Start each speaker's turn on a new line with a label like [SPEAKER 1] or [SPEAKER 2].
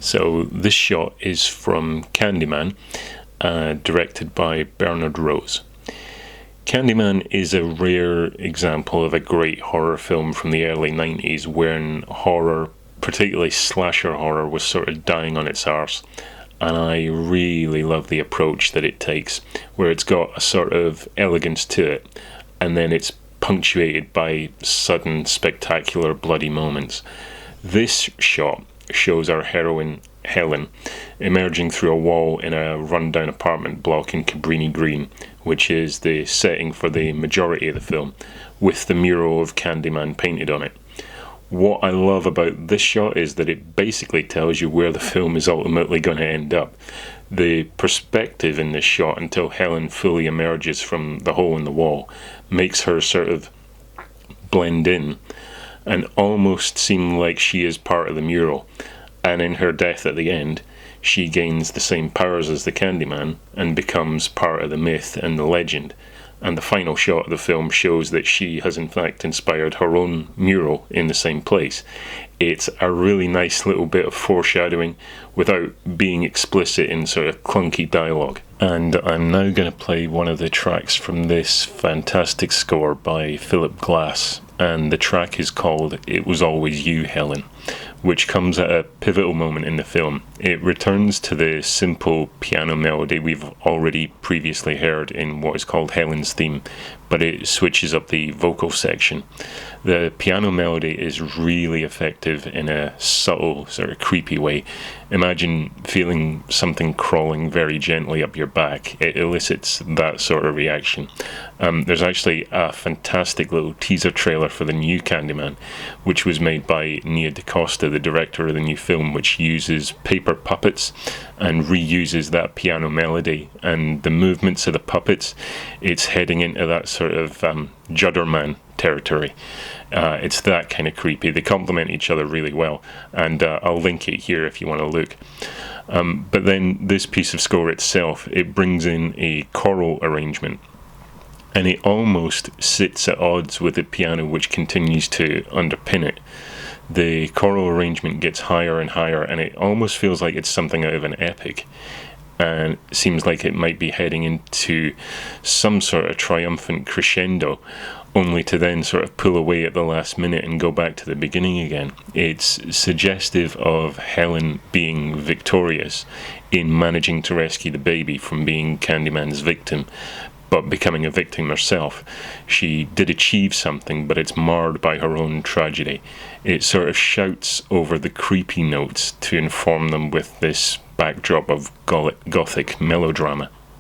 [SPEAKER 1] So this shot is from Candyman, directed by Bernard Rose. Candyman is a rare example of a great horror film from the early 90s when horror, particularly slasher horror, was sort of dying on its arse. And I really love the approach that it takes, where it's got a sort of elegance to it, and then it's punctuated by sudden, spectacular, bloody moments. This shot shows our heroine, Helen, emerging through a wall in a rundown apartment block in Cabrini Green, which is the setting for the majority of the film, with the mural of Candyman painted on it. What I love about this shot is that it basically tells you where the film is ultimately going to end up. The perspective in this shot until Helen fully emerges from the hole in the wall makes her sort of blend in and almost seem like she is part of the mural. And in her death at the end, she gains the same powers as the Candyman and becomes part of the myth and the legend. And the final shot of the film shows that she has in fact inspired her own mural in the same place. It's a really nice little bit of foreshadowing without being explicit in sort of clunky dialogue. And I'm now going to play one of the tracks from this fantastic score by Philip Glass, and the track is called It Was Always You, Helen, which comes at a pivotal moment in the film. It returns to the simple piano melody we've already previously heard in what is called Helen's theme, but it switches up the vocal section. The piano melody is really effective in a subtle, sort of creepy way. Imagine feeling something crawling very gently up your back. It elicits that sort of reaction. There's actually a fantastic little teaser trailer for the new Candyman, which was made by Nia DaCosta, the director of the new film, which uses paper puppets and reuses that piano melody and the movements of the puppets. It's heading into that sort of Judderman territory. It's that kind of creepy. They complement each other really well, and I'll link it here if you want to look. But then this piece of score itself, it brings in a choral arrangement, and it almost sits at odds with the piano, which continues to underpin it. The choral arrangement gets higher and higher, and it almost feels like it's something out of an epic, and it seems like it might be heading into some sort of triumphant crescendo, only to then sort of pull away at the last minute and go back to the beginning again. It's suggestive of Helen being victorious in managing to rescue the baby from being Candyman's victim, but becoming a victim herself. She did achieve something, but it's marred by her own tragedy. It sort of shouts over the creepy notes to inform them with this backdrop of gothic melodrama.